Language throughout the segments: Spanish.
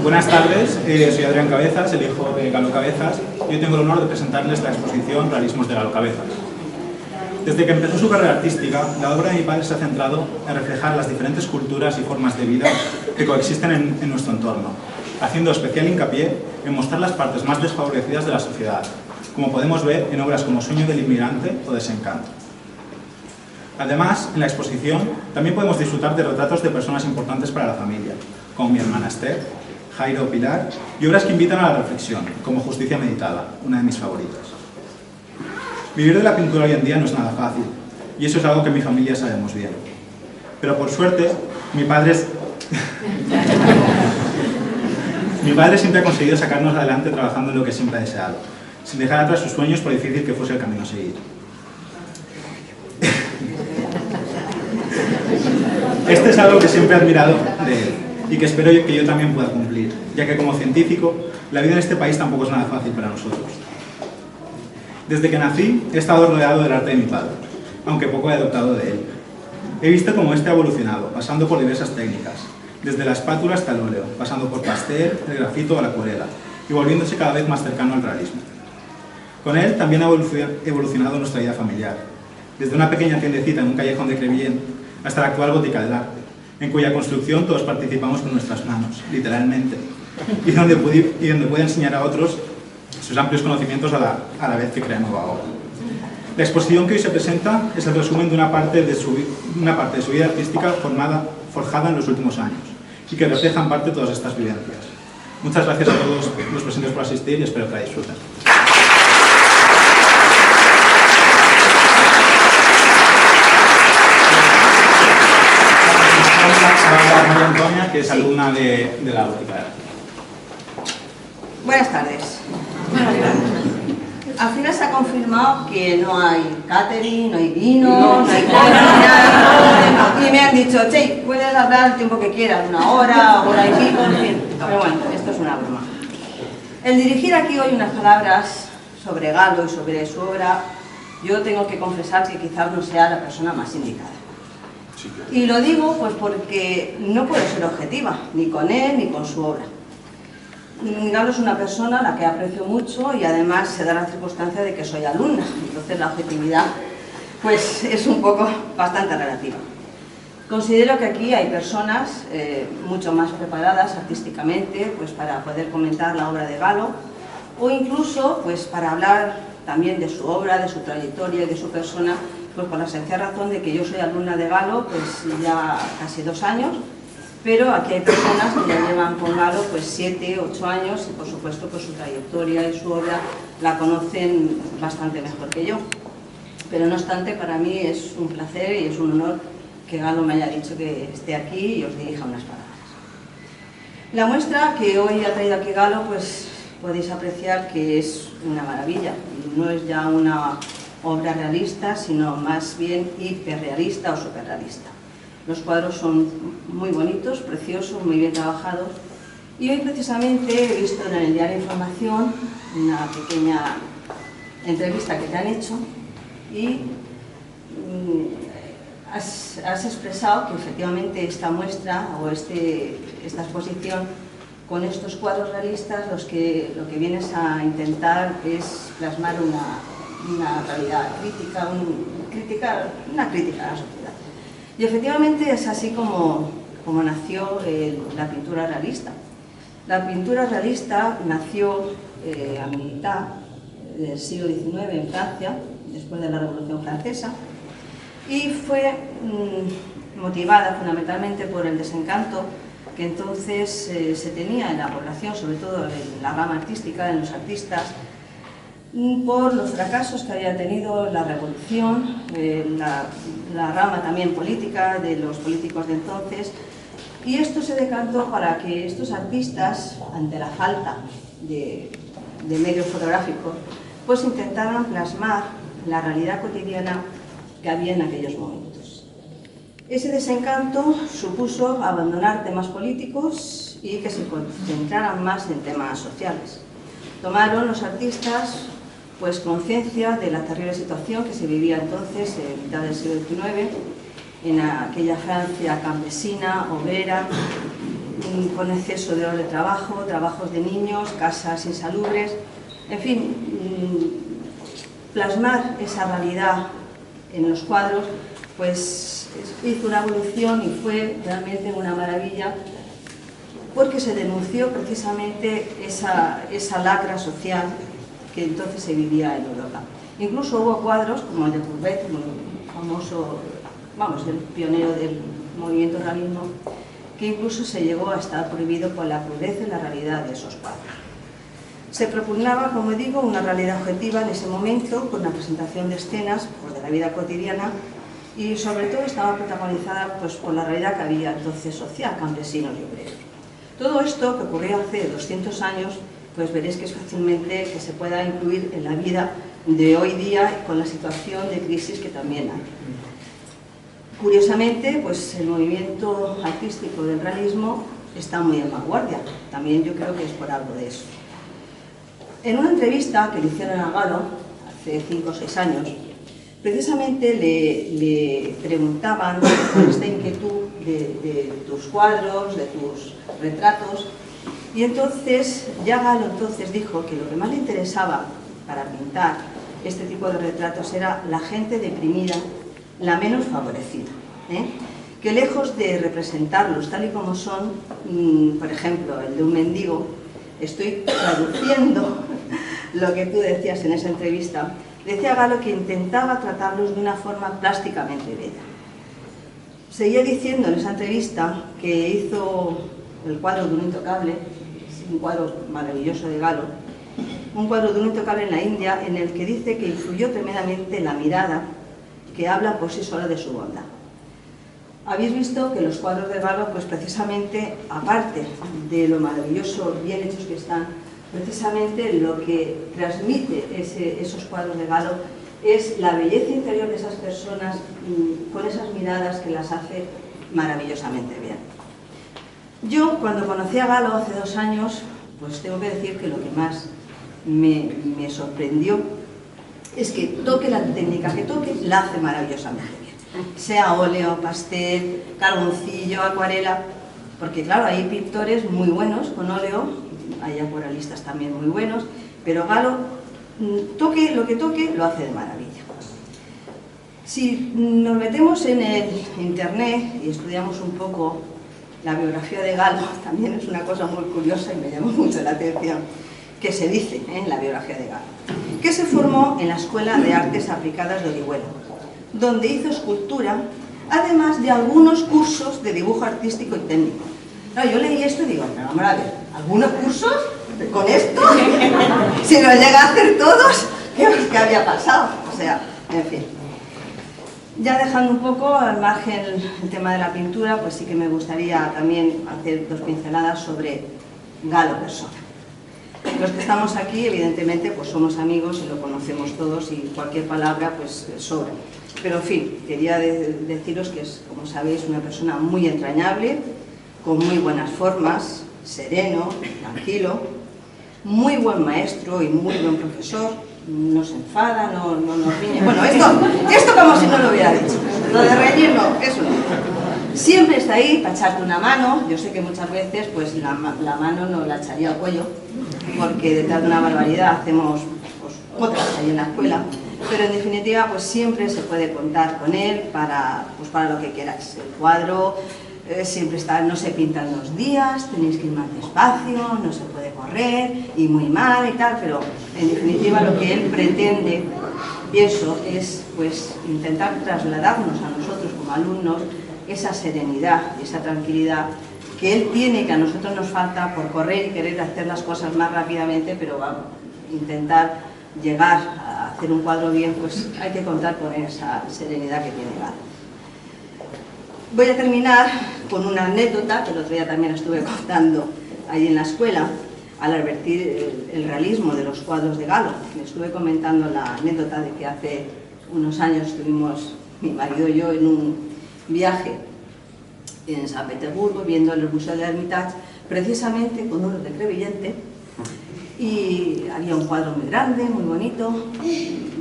buenas tardes, soy Adrián Cabezas, el hijo de Galo Cabezas, y hoy tengo el honor de presentarles esta exposición Realismos de Galo Cabezas. Desde que empezó su carrera artística, la obra de mi padre se ha centrado en reflejar las diferentes culturas y formas de vida que coexisten en nuestro entorno, haciendo especial hincapié en mostrar las partes más desfavorecidas de la sociedad, como podemos ver en obras como Sueño del Inmigrante o Desencanto. Además, en la exposición también podemos disfrutar de retratos de personas importantes para la familia, como mi hermana Esther, Jairo o Pilar, y obras que invitan a la reflexión, como Justicia Meditada, una de mis favoritas. Vivir de la pintura hoy en día no es nada fácil, y eso es algo que en mi familia sabemos bien. Pero por suerte, mi padre siempre ha conseguido sacarnos adelante trabajando en lo que siempre ha deseado, sin dejar atrás sus sueños por difícil que fuese el camino a seguir. Este es algo que siempre he admirado de él y que espero que yo también pueda cumplir, ya que como científico, la vida en este país tampoco es nada fácil para nosotros. Desde que nací, he estado rodeado del arte de mi padre, aunque poco he adoptado de él. He visto cómo este ha evolucionado, pasando por diversas técnicas, desde la espátula hasta el óleo, pasando por pastel, el grafito o la acuarela, y volviéndose cada vez más cercano al realismo. Con él también ha evolucionado nuestra vida familiar, desde una pequeña tiendecita en un callejón de Crevillent hasta la actual Gótica del Arte, en cuya construcción todos participamos con nuestras manos, literalmente, y donde puede enseñar a otros sus amplios conocimientos a la vez que crea nueva obra. La exposición que hoy se presenta es el resumen de una parte de su vida artística forjada en los últimos años, y que refleja en parte todas estas vivencias. Muchas gracias a todos los presentes por asistir y espero que la disfruten. María Antonia, que es alumna de la Gótica. Buenas tardes. Al final se ha confirmado que no hay catering, no hay vino, no hay comida, y me han dicho, che, puedes hablar el tiempo que quieras, una hora y pico, en fin. Pero bueno, esto es una broma. El dirigir aquí hoy unas palabras sobre Galo y sobre su obra, yo tengo que confesar que quizás no sea la persona más indicada. Y lo digo pues porque no puedo ser objetiva, ni con él ni con su obra. Galo es una persona a la que aprecio mucho y además se da la circunstancia de que soy alumna, entonces la objetividad pues es un poco bastante relativa. Considero que aquí hay personas mucho más preparadas artísticamente pues para poder comentar la obra de Galo o incluso pues para hablar también de su obra, de su trayectoria y de su persona, pues por la sencilla razón de que yo soy alumna de Galo pues ya casi 2 años, pero aquí hay personas que ya llevan con Galo pues 7, 8 años y por supuesto pues su trayectoria y su obra la conocen bastante mejor que yo. Pero no obstante, para mí es un placer y es un honor que Galo me haya dicho que esté aquí y os dirija unas palabras. La muestra que hoy ha traído aquí Galo pues podéis apreciar que es una maravilla, no es ya una obra realista, sino más bien hiperrealista o superrealista. Los cuadros son muy bonitos, preciosos, muy bien trabajados. Y hoy precisamente he visto en el diario Información una pequeña entrevista que te han hecho y has expresado que efectivamente esta muestra o esta exposición con estos cuadros realistas lo que vienes a intentar es plasmar una realidad crítica, una crítica a la sociedad. Y efectivamente es así como nació la pintura realista. La pintura realista nació a mitad del siglo XIX en Francia, después de la Revolución Francesa, y fue motivada fundamentalmente por el desencanto que entonces se tenía en la población, sobre todo en la rama artística, en los artistas, por los fracasos que había tenido la revolución, la rama también política de los políticos de entonces, y esto se decantó para que estos artistas, ante la falta de medios fotográficos, pues intentaran plasmar la realidad cotidiana que había en aquellos momentos. Ese desencanto supuso abandonar temas políticos y que se concentraran más en temas sociales. Tomaron los artistas pues conciencia de la terrible situación que se vivía entonces, en mitad del siglo XIX, en aquella Francia campesina, obrera, con exceso de horas de trabajo, trabajos de niños, casas insalubres, en fin, plasmar esa realidad en los cuadros, pues hizo una evolución y fue realmente una maravilla, porque se denunció precisamente esa lacra social que entonces se vivía en Europa. Incluso hubo cuadros como el de Courbet, muy famoso, vamos, el pionero del movimiento realismo, que incluso se llegó a estar prohibido por la crudeza y la realidad de esos cuadros. Se propugnaba, como digo, una realidad objetiva en ese momento, con la presentación de escenas pues, de la vida cotidiana, y sobre todo estaba protagonizada pues, por la realidad que había entonces social, campesinos y obreros. Todo esto que ocurrió hace 200 años, pues veréis que es fácilmente que se pueda incluir en la vida de hoy día con la situación de crisis que también hay. Curiosamente, pues el movimiento artístico del realismo está muy en vanguardia. También yo creo que es por algo de eso. En una entrevista que le hicieron a Galo hace 5 o 6 años, precisamente le preguntaban por esta inquietud de tus cuadros, de tus retratos, y entonces ya Galo dijo que lo que más le interesaba para pintar este tipo de retratos era la gente deprimida, la menos favorecida, que lejos de representarlos tal y como son, por ejemplo, el de un mendigo, estoy traduciendo lo que tú decías en esa entrevista, decía Galo que intentaba tratarlos de una forma plásticamente bella. Seguía diciendo en esa entrevista que hizo el cuadro de un intocable, un cuadro maravilloso de Galo, un cuadro de un intocable en la India, en el que dice que influyó tremendamente la mirada que habla por sí sola de su bondad. Habéis visto que los cuadros de Galo, pues precisamente, aparte de lo maravilloso, bien hechos que están, precisamente lo que transmite esos cuadros de Galo es la belleza interior de esas personas con esas miradas que las hace maravillosamente bien. Yo, cuando conocí a Galo hace 2 años, pues tengo que decir que lo que más me sorprendió es que toque la técnica que toque, la hace maravillosamente bien. Sea óleo, pastel, carboncillo, acuarela, porque claro, hay pintores muy buenos con óleo, hay acuarelistas también muy buenos, pero Galo, toque lo que toque, lo hace de maravilla. Si nos metemos en el internet y estudiamos un poco la biografía de Galo, también es una cosa muy curiosa y me llamó mucho la atención, que se dice en la biografía de Galo, que se formó en la Escuela de Artes Aplicadas de Orihuela, donde hizo escultura, además de algunos cursos de dibujo artístico y técnico. Claro, yo leí esto y digo, pero vamos a ver, ¿algunos cursos con esto? Si nos llega a hacer todos, ¿qué había pasado? O sea, en fin. Ya dejando un poco al margen el tema de la pintura, pues sí que me gustaría también hacer 2 pinceladas sobre Galo persona. Los que estamos aquí, evidentemente, pues somos amigos y lo conocemos todos y cualquier palabra pues sobra. Pero en fin, quería deciros que es, como sabéis, una persona muy entrañable, con muy buenas formas, sereno, tranquilo, muy buen maestro y muy buen profesor, no se enfada, no nos riñe. Bueno, esto como si no lo hubiera dicho. Lo de reñir no, eso no. Siempre está ahí para echarte una mano. Yo sé que muchas veces pues la mano nos la echaría al cuello, porque detrás de una barbaridad hacemos pues, otras ahí en la escuela. Pero en definitiva pues siempre se puede contar con él para lo que queráis. El cuadro siempre está, no se pintan 2 días, tenéis que ir más despacio, no se puede correr y muy mal y tal, pero en definitiva lo que él pretende, pienso, es pues intentar trasladarnos a nosotros como alumnos esa serenidad y esa tranquilidad que él tiene, que a nosotros nos falta por correr y querer hacer las cosas más rápidamente, pero vamos, intentar llegar a hacer un cuadro bien, pues hay que contar con esa serenidad que tiene Galo. Voy a terminar con una anécdota que el otro día también estuve contando ahí en la escuela, al advertir el realismo de los cuadros de Galo. Me estuve comentando la anécdota de que hace unos años estuvimos, mi marido y yo, en un viaje en San Petersburgo, viendo el Museo de Hermitage, precisamente con uno de Crevillente, y había un cuadro muy grande, muy bonito,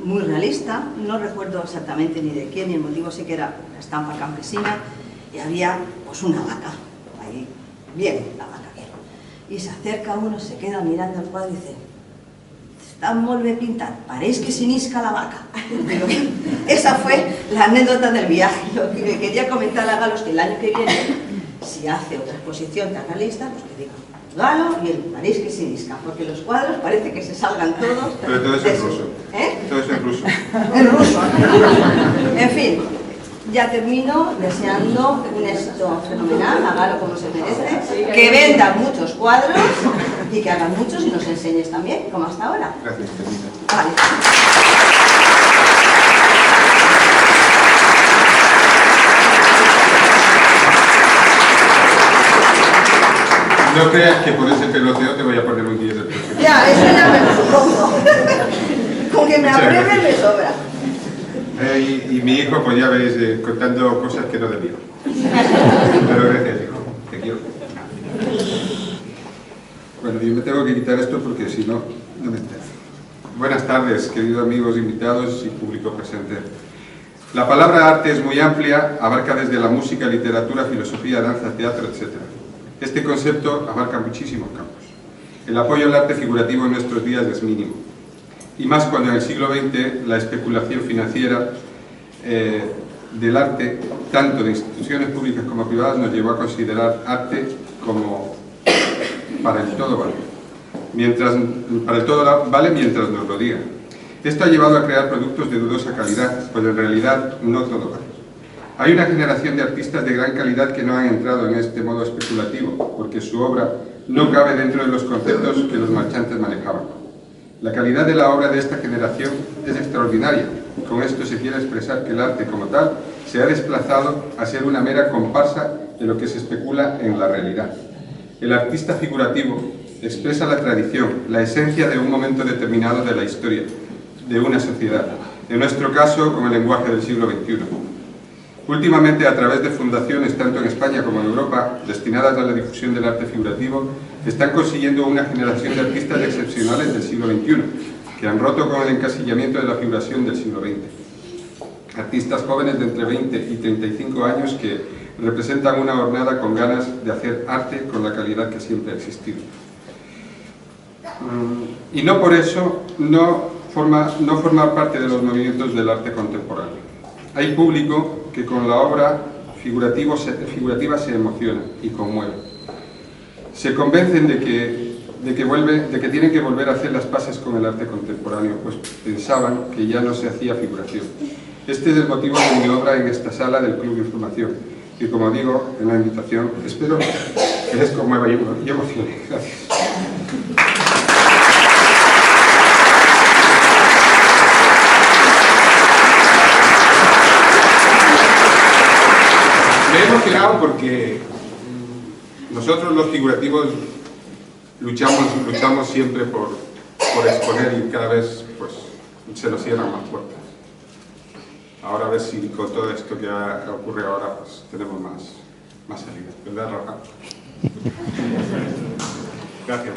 muy realista, no recuerdo exactamente ni de quién, ni el motivo, sé que era una estampa campesina, y había pues una vaca ahí Bien, la vaca, bien. Y se acerca uno, se queda mirando el cuadro y dice: está molt bé pintat, pareix que se nisca la vaca. Pero esa fue la anécdota del viaje. Lo que le quería comentar a Galo es que el año que viene, si hace otra exposición tan realista, pues que diga Galo y el pareix que se nisca, porque los cuadros parece que se salgan todos. Pero todo es en ruso. Todo es en ruso. En ruso. En fin, ya termino deseando un éxito fenomenal, a Galo como se merece, que vendan muchos cuadros y que hagan muchos y nos enseñes también, como hasta ahora. Gracias, Pepita. Vale. No creas que por ese peloteo te voy a poner un 10 del próximo. Ya, eso ya me lo supongo. Con que me aprueben me sobra. Y mi hijo, pues ya veis, contando cosas que no debía. Pero gracias, hijo. Te quiero. Bueno, yo me tengo que quitar esto porque si no, no me entero. Buenas tardes, queridos amigos, invitados y público presente. La palabra arte es muy amplia, abarca desde la música, literatura, filosofía, danza, teatro, etc. Este concepto abarca muchísimos campos. El apoyo al arte figurativo en nuestros días es mínimo. Y más cuando en el siglo XX la especulación financiera del arte, tanto de instituciones públicas como privadas, nos llevó a considerar arte como para el todo vale. Para el todo vale mientras nos lo digan. Esto ha llevado a crear productos de dudosa calidad, pues en realidad no todo vale. Hay una generación de artistas de gran calidad que no han entrado en este modo especulativo, porque su obra no cabe dentro de los conceptos que los marchantes manejaban. La calidad de la obra de esta generación es extraordinaria. Con esto se quiere expresar que el arte como tal se ha desplazado a ser una mera comparsa de lo que se especula en la realidad. El artista figurativo expresa la tradición, la esencia de un momento determinado de la historia, de una sociedad, en nuestro caso con el lenguaje del siglo XXI. Últimamente, a través de fundaciones, tanto en España como en Europa, destinadas a la difusión del arte figurativo, están consiguiendo una generación de artistas excepcionales del siglo XXI, que han roto con el encasillamiento de la figuración del siglo XX. Artistas jóvenes de entre 20 y 35 años que representan una jornada con ganas de hacer arte con la calidad que siempre ha existido. Y no por eso no formar parte de los movimientos del arte contemporáneo. Hay público que con la obra figurativa se emociona y conmueve. Se convencen de que tienen que volver a hacer las paces con el arte contemporáneo, pues pensaban que ya no se hacía figuración. Este es el motivo de mi obra en esta sala del Club de Información, y como digo en la invitación, espero que les conmueva y emocione. Gracias. Me he emocionado porque nosotros los figurativos luchamos siempre por exponer y cada vez pues, se nos cierran más puertas. Ahora a ver si con todo esto que ocurre ahora pues, tenemos más salidas. ¿Verdad, Rafa? Gracias.